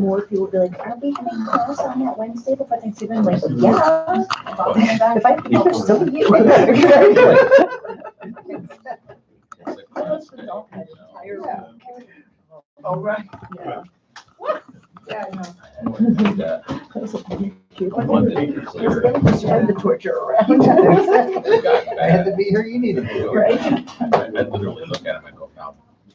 more people will be like, are we having class on that Wednesday before Thanksgiving? I'm like, yeah. If I think there's still you. Oh, right. Yeah. Yeah, I know. That That was a big Monday, it's Just clear. spread the torture around. I had to be here, you needed to be here. Right? I literally look at him and go, now,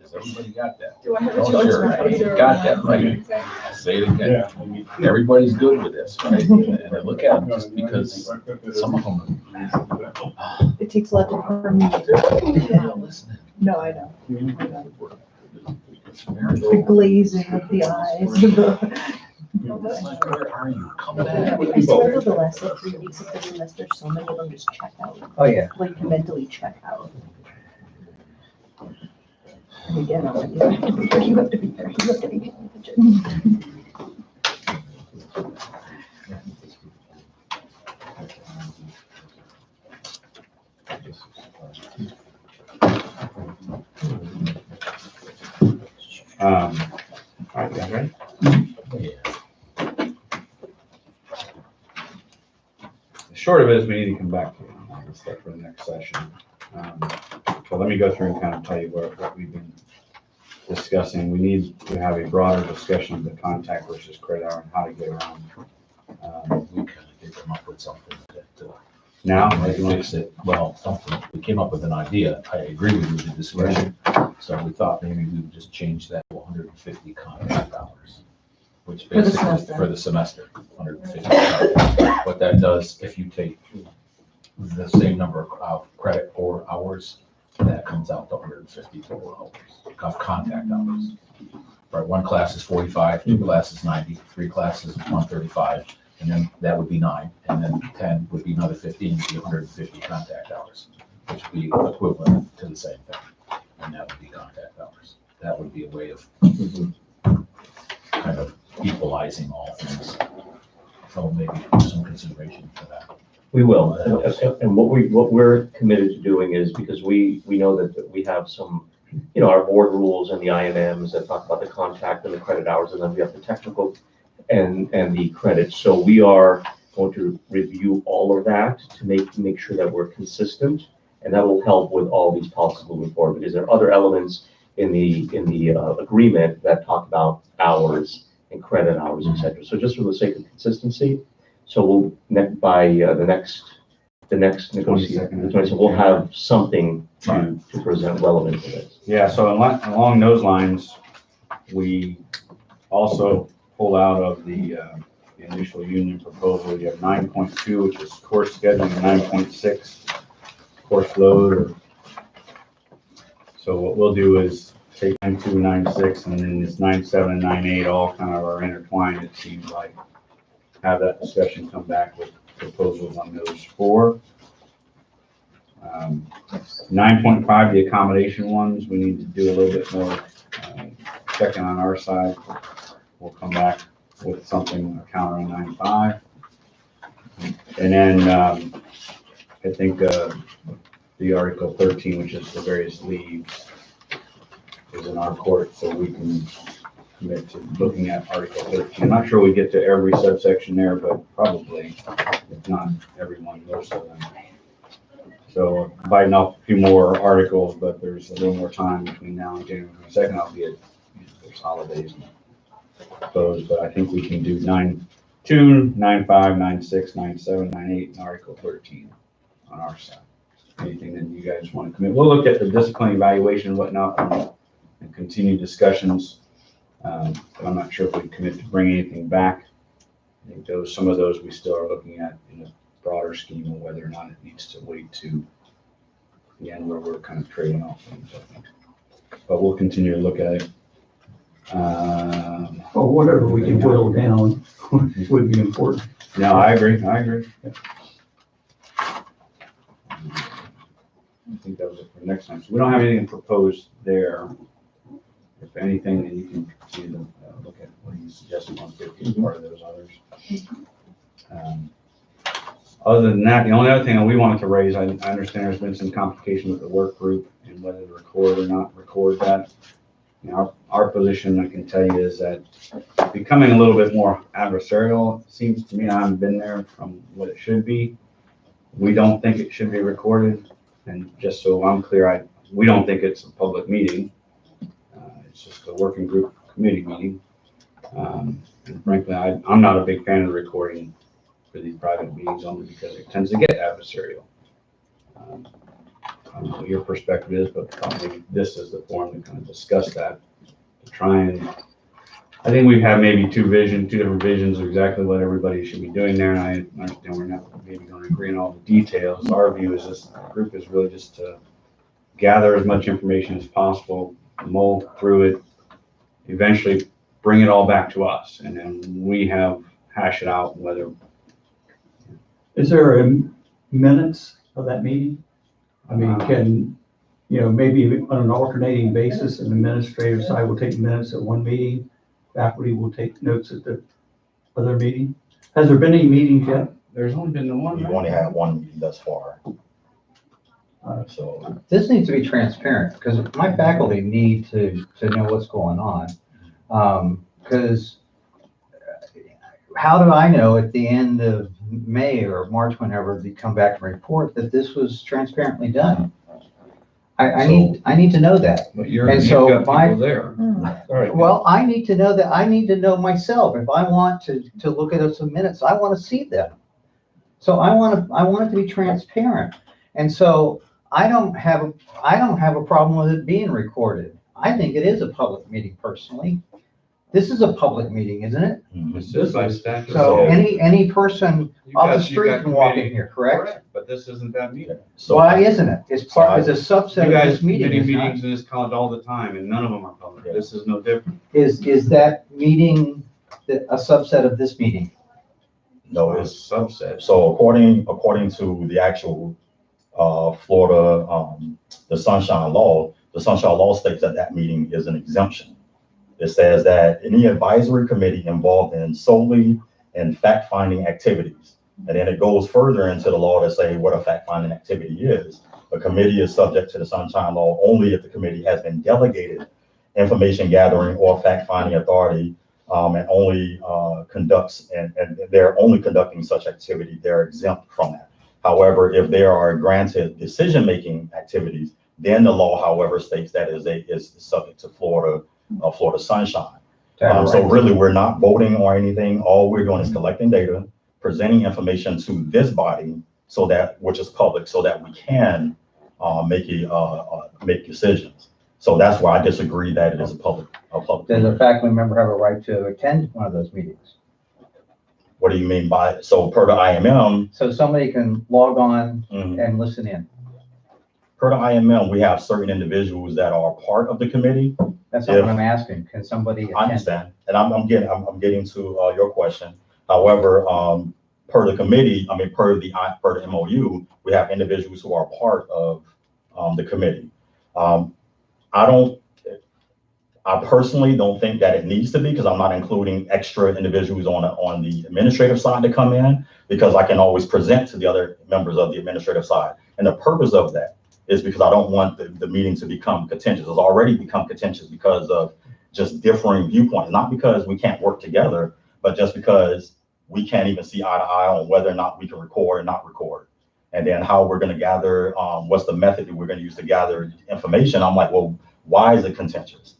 has everybody got that? Do I have a Oh, choice? sure. Right? You got that, right? I'll say it again. Everybody's good with this, right? And I look at them just because some of them, It takes a lot to permeate. they're not listening. No, I know. It's very. The glazing of the eyes. The- It's like, where are you? Come I back. swear to the last like 3 weeks of the semester, so many of them just check out. Oh, yeah. Like mentally check out. And again, I'm like, you have to be here, you have to be here, you have to be paying attention. All right, you guys ready? The short of it is we need to come back to this stuff for the next session. So let me go through and kind of tell you what we've been discussing. We need to have a broader discussion of the contact versus credit hour and how to get around. We kind of did come up with something that, Now, might fix it. Well, something, we came up with an idea. I agree with you, the discretion. So we thought maybe we would just change that to 150 contact hours, which For the basically, semester. for the semester, 150. What that does, if you take the same number of credit or hours, that comes out to 150 total hours, of contact hours. Right, one class is 45, two classes 90, three classes 135, and then that would be 9, and then 10 would be another 15, would be 150 contact hours, which would be equivalent to the same thing, and that would be contact hours. That would be a way of kind of equalizing all things. So maybe some consideration for that. We will, and what we're committed to doing is, because we know that we have some, our board rules and the INMs that talk about the contact and the credit hours, and then we have the technical and the credits. So we are going to review all of that to make sure that we're consistent, and that will help with all these policies moving forward, because there are other elements in the agreement that talk about hours and credit hours, et cetera. So just for the sake of consistency, so we'll, by the next negotiation, we'll have something to present relevant to this. yeah, so along those lines, we also pull out of the initial union proposal. You have 9.2, which is course scheduling, 9.6, course load. So what we'll do is take 9.2, 9.6, and then this 9.7 and 9.8 all kind of are intertwined, it seems like. Have that discussion, come back with proposals on those 4. 9.5, the accommodation ones, we need to do a little bit more checking on our side. We'll come back with something, a counter on 9.5. And then I think the Article 13, which is the various leaves, is in our court, so we can commit to looking at Article 13. I'm not sure we get to every subsection there, but probably, if not everyone, most of them. So biting off a few more articles, but there's a little more time between now and January 22nd. I'll be at there's holidays and those, but I think we can do 9.2, 9.5, 9.6, 9.7, 9.8, and Article 13 on our side. Anything that you guys want to commit. We'll look at the discipline evaluation and whatnot and continue discussions. But I'm not sure if we commit to bring anything back. I think some of those we still are looking at in a broader scheme of whether or not it needs to wait to the end where we're kind of trading off things, I think. But we'll continue to look at it. Or whatever we can boil down would be important. No, I agree. I think that was it for next time. So we don't have anything proposed there. If anything, then you can continue to look at what you suggested 150 as part of those others. Other than that, the only other thing that we wanted to raise, I understand there's been some complication with the work group and whether to record or not record that. You know, our position, I can tell you, is that becoming a little bit more adversarial, it seems to me. I haven't been there from what it should be. We don't think it should be recorded, and just so I'm clear, we don't think it's a public meeting. It's just a working group committee meeting. And frankly, I'm not a big fan of the recording for these private meetings, only because it tends to get adversarial. I don't know what your perspective is, but probably this is the forum to kind of discuss that, to try and, I think we've had maybe two different visions of exactly what everybody should be doing there, and I understand we're not maybe going to agree on all the details. Our view is this group is really just to gather as much information as possible, mull through it, eventually bring it all back to us, and then we hash it out whether. Is there minutes of that meeting? I mean, can, maybe on an alternating basis, an administrative side will take minutes at one meeting, faculty will take notes at the other meeting? Has there been any meetings yet? There's only been the one. We've only had one meeting thus far. So, This needs to be transparent, because my faculty need to know what's going on. Because how do I know at the end of May or March, whenever they come back and report, that this was transparently done? I need to know that. But And so you've got my- people there. All right. Well, I need to know that. I need to know myself. If I want to look at some minutes, I want to see them. So I want it to be transparent. And so I don't have a problem with it being recorded. I think it is a public meeting personally. This is a public meeting, isn't it? This is by statute. So So- any person You've off the got- street you've got can walk in committee- here, correct? But this isn't that meeting. so Why isn't it? It's So I- a subset You of guys, this meeting, committee is not? meetings in this college all the time, and none of them are public. This is no different. Is that meeting a subset of this meeting? no, It's it's, subset. so according to the actual, Florida, the Sunshine Law states that that meeting is an exemption. It says that any advisory committee involved in solely in fact-finding activities. And then it goes further into the law to say what a fact-finding activity is. A committee is subject to the Sunshine Law only if the committee has been delegated information gathering or fact-finding authority, and only conducts, and they're only conducting such activity, they're exempt from that. However, if there are granted decision-making activities, then the law, however, states that is subject to Florida Sunshine. So really, we're not voting or anything. All we're doing is collecting data, presenting information to this body, which is public, so that we can make decisions. So that's why I disagree that it is a public. Does a faculty member have a right to attend one of those meetings? What do you mean by, so per the IMM, So somebody can log on mhm, and listen in. per the IMM, we have certain individuals that are part of the committee. That's not what I'm asking. Can somebody I attend? understand, and I'm getting to your question. However, per the committee, per the MOU, we have individuals who are part of the committee. I personally don't think that it needs to be, because I'm not including extra individuals on the administrative side to come in, because I can always present to the other members of the administrative side. And the purpose of that is because I don't want the meeting to become contentious. It's already become contentious because of just differing viewpoints, not because we can't work together, but just because we can't even see eye to eye on whether or not we can record or not record. And then how we're going to gather, what's the method that we're going to use to gather information. I'm like, well, why is it contentious?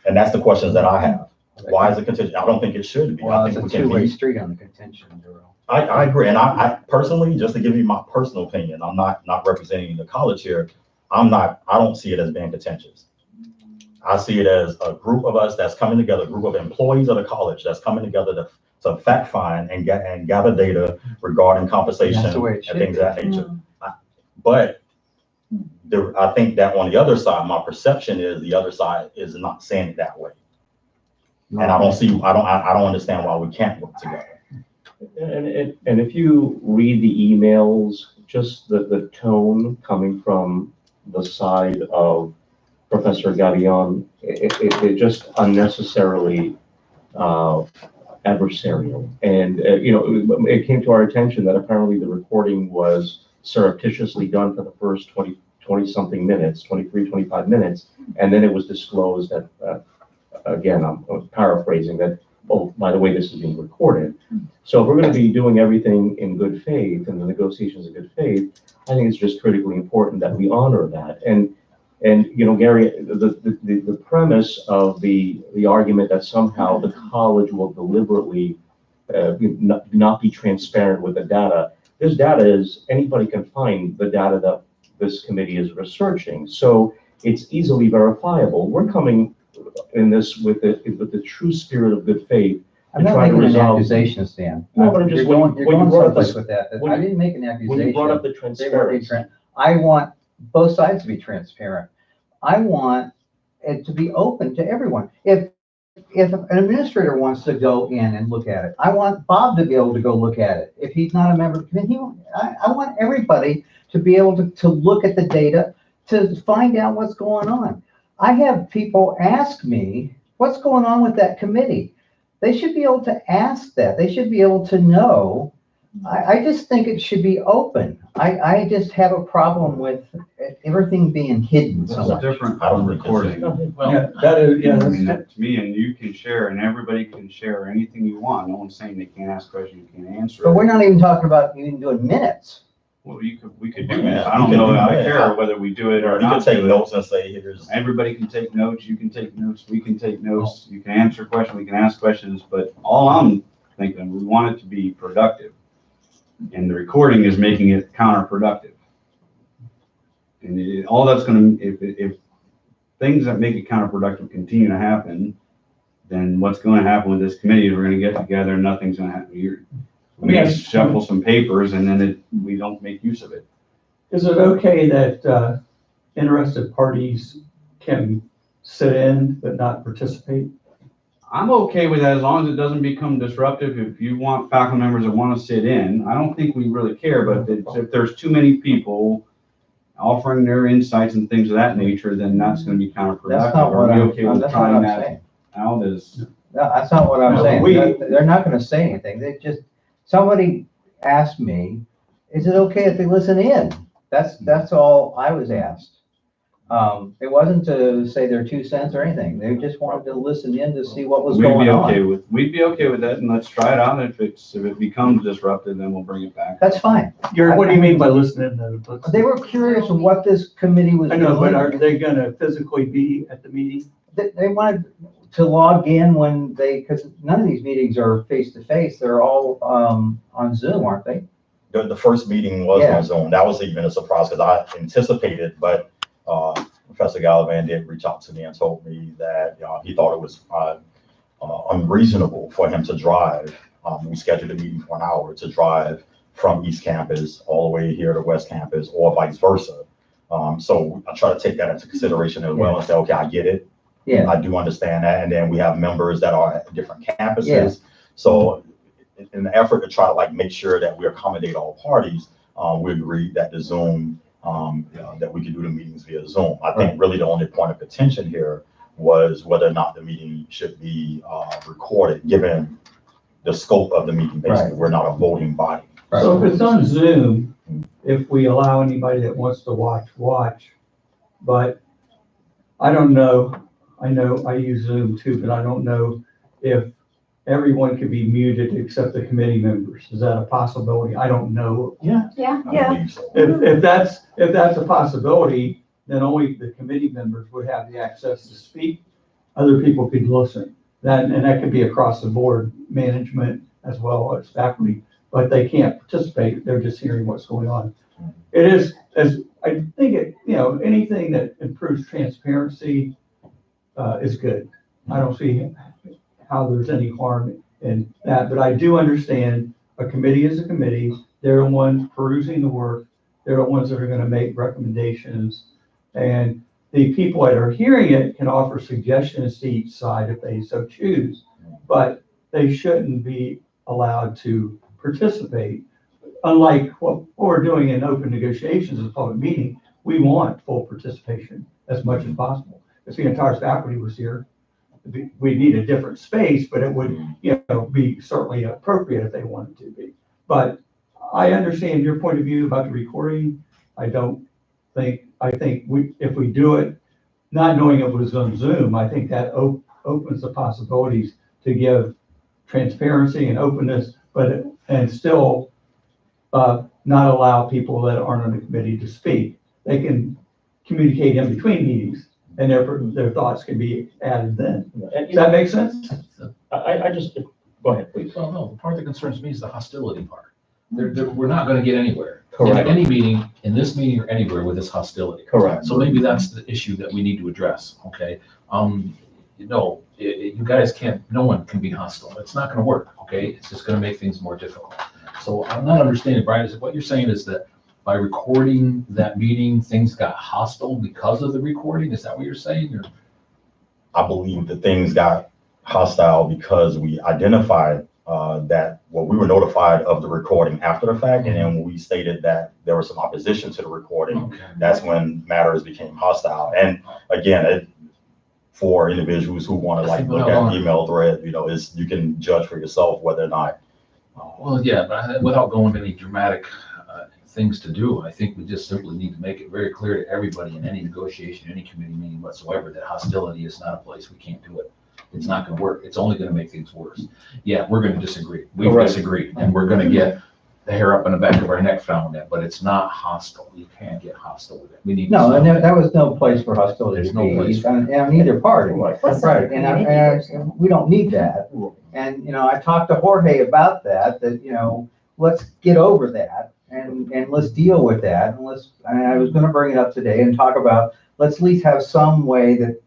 And that's the questions that I have. Why is it contentious? I don't think it should be. Well, I it's think a we can two-way be. street on the contention, Darrell. I agree. And I personally, just to give you my personal opinion, I'm not representing the college here. I don't see it as being contentious. I see it as a group of us that's coming together, a group of employees of the college that's coming together to fact find and gather data regarding compensation That's the way it and should things be. of that nature. But I think that on the other side, my perception is the other side is not saying it that way. And I don't understand why we can't work together. And if you read the emails, just the tone coming from the side of Professor Gavion, it just unnecessarily adversarial. And, it came to our attention that apparently the recording was surreptitiously done for the first 20 something minutes, 23, 25 minutes. And then it was disclosed at again, I'm paraphrasing that, oh, by the way, this is being recorded. So if we're going to be doing everything in good faith and the negotiations in good faith, I think it's just critically important that we honor that. And you know, Gary, the premise of the argument that somehow the college will deliberately not be transparent with the data. This data is, anybody can find the data that this committee is researching. So it's easily verifiable. We're coming in this with the true spirit of good faith. I'm not making an accusation, Stan. No, but I'm just, You're going when you brought up someplace this, with that. when I you- didn't make an when you brought up accusation. the They weren't being transparency. I want both sides to be transparent. I want it to be open to everyone. If an administrator wants to go in and look at it, I want Bob to be able to go look at it. If he's not a member, I want everybody to be able to look at the data to find out what's going on. I have people ask me, what's going on with that committee? They should be able to ask that. They should be able to know. I just think it should be open. I just have a problem with everything being hidden so That's much. different I don't from think it's- recording. Yeah, that is, yeah, I that's mean, that to me, and you can share, and everybody can share anything you want. No one's saying they can't ask questions, you can't answer. But it. we're not even talking about even doing minutes. Well, we could do Yeah, that. I you don't can know, do I that. care whether we do it or You can not. take do it. notes and say, here's, Everybody can take notes, you can take notes, we can take notes, you can answer questions, we can ask questions, but all I'm thinking, we want it to be productive. And the recording is making it counterproductive. And all that's gonna, if things that make it counterproductive continue to happen, then what's gonna happen with this committee is we're gonna get together and nothing's gonna happen. We Yes. shuffle some papers and then we don't make use of it. Is it okay that interested parties can sit in but not participate? I'm okay with that as long as it doesn't become disruptive. If you want faculty members that want to sit in, I don't think we really care, but if there's too many people offering their insights and things of that nature, then that's going to be counterproductive. That's not what Are we I'm, okay with that's not trying what I'm that saying. out as? No, that's not what I'm No, saying. we- They're not gonna say anything. Somebody asked me, is it okay if they listen in? That's all I was asked. It wasn't to say their 2 cents or anything. They just wanted to listen in to see what was going on. We'd be okay with that, and let's try it out. If it becomes disruptive, then we'll bring it back. That's fine. Gary, what do you mean by listening though? They were curious of what this committee was I know, but are doing. they gonna physically be at the meeting? They wanted to log in when because none of these meetings are face to face. They're all, on Zoom, aren't they? the first meeting was Yeah. on Zoom. That was even a surprise because I anticipated, but Professor Gallivan did reach out to me and told me that he thought it was unreasonable for him to drive. We scheduled a meeting for an hour to drive from East Campus all the way here to West Campus or vice versa. So I try to take that into consideration as well and say, okay, I get it. Yeah. I do understand that. And then we have members that are at different campuses. Yeah. So in the effort to try to like make sure that we accommodate all parties, we agreed that the Zoom, that we could do the meetings via Zoom. I think really the only point of contention here was whether or not the meeting should be recorded, given the scope of the meeting. Basically, Right. we're not a voting body. So if it's on Zoom, if we allow anybody that wants to watch, but I don't know, I know I use Zoom too, but I don't know if everyone could be muted except the committee members. Is that a possibility? I don't know. Yeah. I believe so. If that's a possibility, then only the committee members would have the access to speak. Other people could listen. That could be across the board, management as well as faculty, but they can't participate. They're just hearing what's going on. It is, as I think it, anything that improves transparency is good. I don't see how there's any harm in that, but I do understand a committee is a committee. They're the ones perusing the work. They're the ones that are going to make recommendations. And the people that are hearing it can offer suggestions to each side if they so choose, but they shouldn't be allowed to participate. Unlike what we're doing in open negotiations as a public meeting, we want full participation as much as possible. If the entire faculty was here, we need a different space, but it would, be certainly appropriate if they wanted to be. But I understand your point of view about the recording. I think if we do it, not knowing it was on Zoom, I think that opens the possibilities to give transparency and openness, and still not allow people that aren't on the committee to speak. They can communicate in between meetings, and their thoughts can be added then. Does that make sense? I just, go ahead, please. Well, no, the part that concerns me is the hostility part. We're not gonna get anywhere. Correct. In any meeting, in this meeting or anywhere with this hostility. Correct. So maybe that's the issue that we need to address, okay? You guys can't, no one can be hostile. It's not gonna work, okay? It's just gonna make things more difficult. So I'm not understanding, Brian, is what you're saying is that by recording that meeting, things got hostile because of the recording? Is that what you're saying, or? I believe that things got hostile because we identified that, well, we were notified of the recording after the fact, and then when we stated that there was some opposition to the recording, Okay. that's when matters became hostile. And again, for individuals who want to like look at email thread, you can judge for yourself whether or not. Well, yeah, but without going to any dramatic things to do, I think we just simply need to make it very clear to everybody in any negotiation, any committee meeting whatsoever, that hostility is not a place. We can't do it. It's not gonna work. It's only gonna make things worse. Yeah, we're gonna disagree. We Correct. disagree, and we're gonna get the hair up on the back of our neck found that, but it's not hostile. You can't get hostile with it. We need to. No, and that was no place for hostility There's to no be, place. on either party. What's Right, the and community? we don't need that. And, I talked to Jorge about that, let's get over that and let's deal with that. And I was gonna bring it up today and talk about, let's at least have some way that,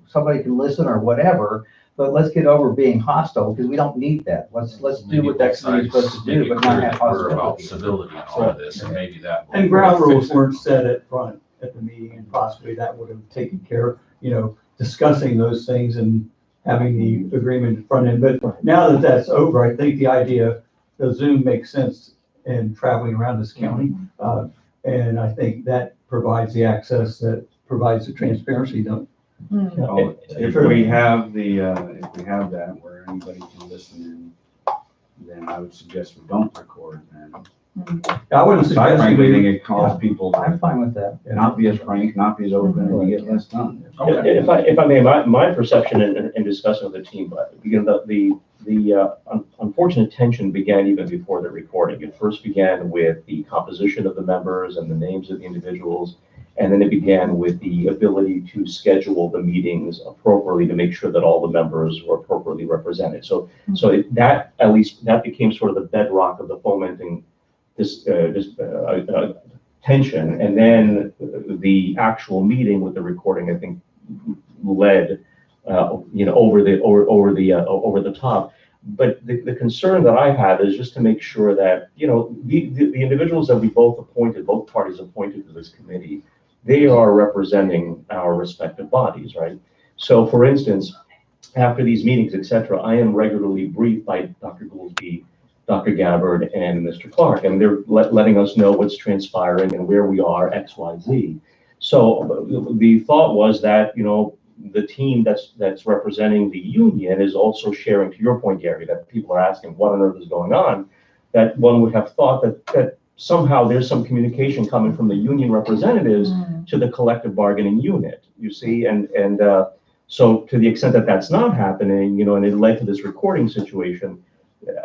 somebody can listen or whatever, but let's get over being hostile, because we don't need that. Let's do what that committee's supposed to do, but not have We're about hostility. civility and all of this, and maybe that. will- And ground rules weren't set at front at the meeting, and possibly that would have taken care of, discussing those things and having the agreement in front end. But now that that's over, I think the idea of Zoom makes sense in traveling around this county. And I think that provides the access, that provides the transparency, Well, if we have that where anybody can listen in, then I would suggest we don't record then. I wouldn't I suggest frankly think we, it calls people to I'm fine with that. not be as frank, not be as open, and we get less done. Okay. If I may, my perception in discussing with the team, because the unfortunate tension began even before the recording. It first began with the composition of the members and the names of the individuals, and then it began with the ability to schedule the meetings appropriately to make sure that all the members were appropriately represented. So that, at least, that became sort of the bedrock of the fomenting this tension. And then the actual meeting with the recording, I think, led over the top. But the concern that I have is just to make sure that the individuals that we both parties appointed to this committee, they are representing our respective bodies, right? So, for instance, after these meetings, et cetera, I am regularly briefed by Dr. Goolsbee, Dr. Gabbard, and Mr. Clark, and they're letting us know what's transpiring and where we are, X, Y, Z. So the thought was that, the team that's representing the union is also sharing, to your point, Gary, that people are asking what on earth is going on, that one would have thought that somehow there's some communication coming from the union representatives to the collective bargaining unit, you see, and so to the extent that that's not happening, and it led to this recording situation,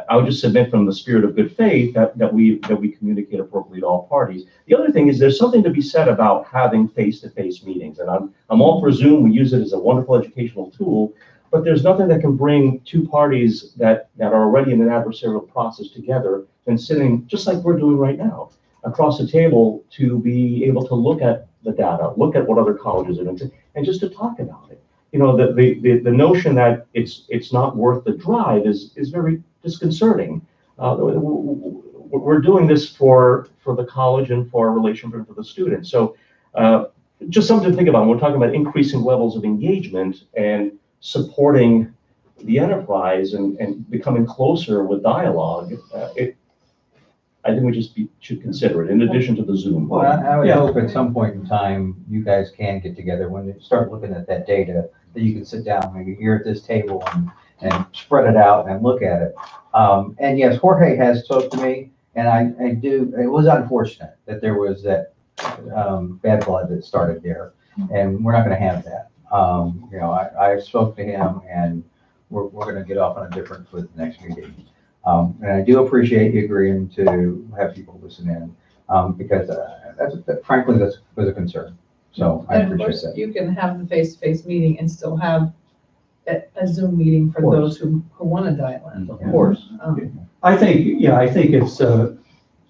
I would just submit from the spirit of good faith that we communicate appropriately to all parties. The other thing is there's something to be said about having face-to-face meetings, and I'm all for Zoom. We use it as a wonderful educational tool, but there's nothing that can bring two parties that are already in an adversarial process together and sitting just like we're doing right now across the table to be able to look at the data, look at what other colleges are doing, and just to talk about it. The notion that it's not worth the drive is very disconcerting. We're doing this for the college and for our relationship for the students. So just something to think about. When we're talking about increasing levels of engagement and supporting the enterprise and becoming closer with dialogue, I think we should consider it in addition to the Zoom. Well, I would hope at some point in time, you guys can get together when you start looking at that data, that you can sit down maybe here at this table and spread it out and look at it. And yes, Jorge has talked to me, and I do, it was unfortunate that there was that bad blood that started there, and we're not gonna have that. You know, I spoke to him and we're gonna get off on a different foot the next meeting. And I do appreciate you agreeing to have people listen in, because frankly, that was a concern. So I And of appreciate course, that. you can have the face-to-face meeting and still have a Zoom meeting for course. those who want to dial in. Of course. I think, yeah, I think it's,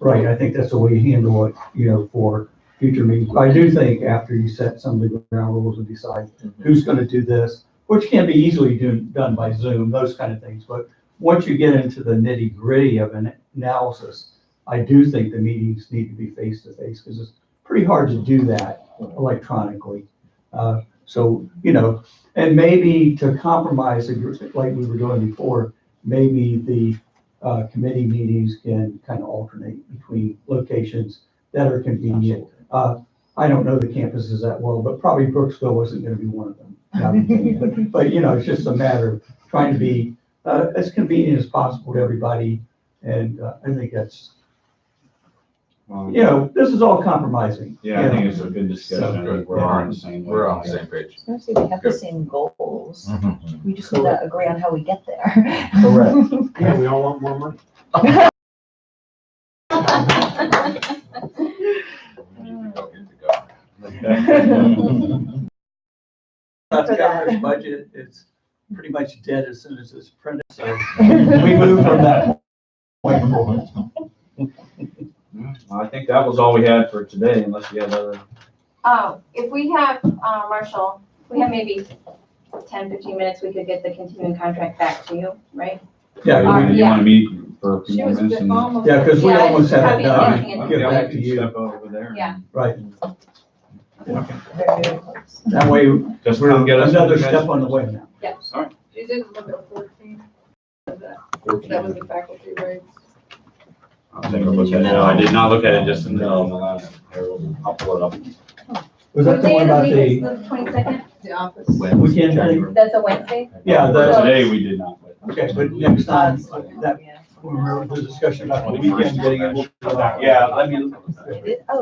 right, I think that's the way you handle it, you know, for future meetings. I do think after you set some of the ground rules and decide who's gonna do this, which can be easily done by Zoom, those kind of things, but once you get into the nitty gritty of an analysis, I do think the meetings need to be face to face, because it's pretty hard to do that electronically. So, you know, and maybe to compromise, like we were doing before, maybe the committee meetings can kind of alternate between locations that are convenient. I don't know the campuses that well, but probably Brooksville wasn't gonna be one of them. But, you know, it's just a matter of trying to be as convenient as possible to everybody. And I think that's, you know, this is all compromising. Yeah, I think it's a good discussion. I think we're all on the same. We're on the same page. Honestly, we have the same goals. Mhm. We just need to agree on how we get there. Correct. Yeah, we all want more money. We need to go get the government. Not the governor's budget, it's pretty much dead as soon as it's printed, so we move from that point forward. I think that was all we had for today, unless you have other. If we have, Marshall, we have maybe 10, 15 minutes, we could get the continuing contract back to you, right? Yeah, You yeah. want to meet for a few She more was minutes? and- almost. yeah, because we Yeah, almost have happy it done. to I'll get Yeah, it back we to can you, step over there. Yeah. right? Very, very close. That way, Just we're come get us. another step on the way now. You didn't look at 14. That was the faculty rates. I'll take a look at it. No, I did not look at it just in the last. I'll pull it up. Was that the one about Day the of the week is the 22nd? The office. weekend thing? That's a Wednesday? Yeah, So- Today we did not. but- Okay, but next time, that, remember the discussion about the weekend getting it. Yeah, I mean. Oh,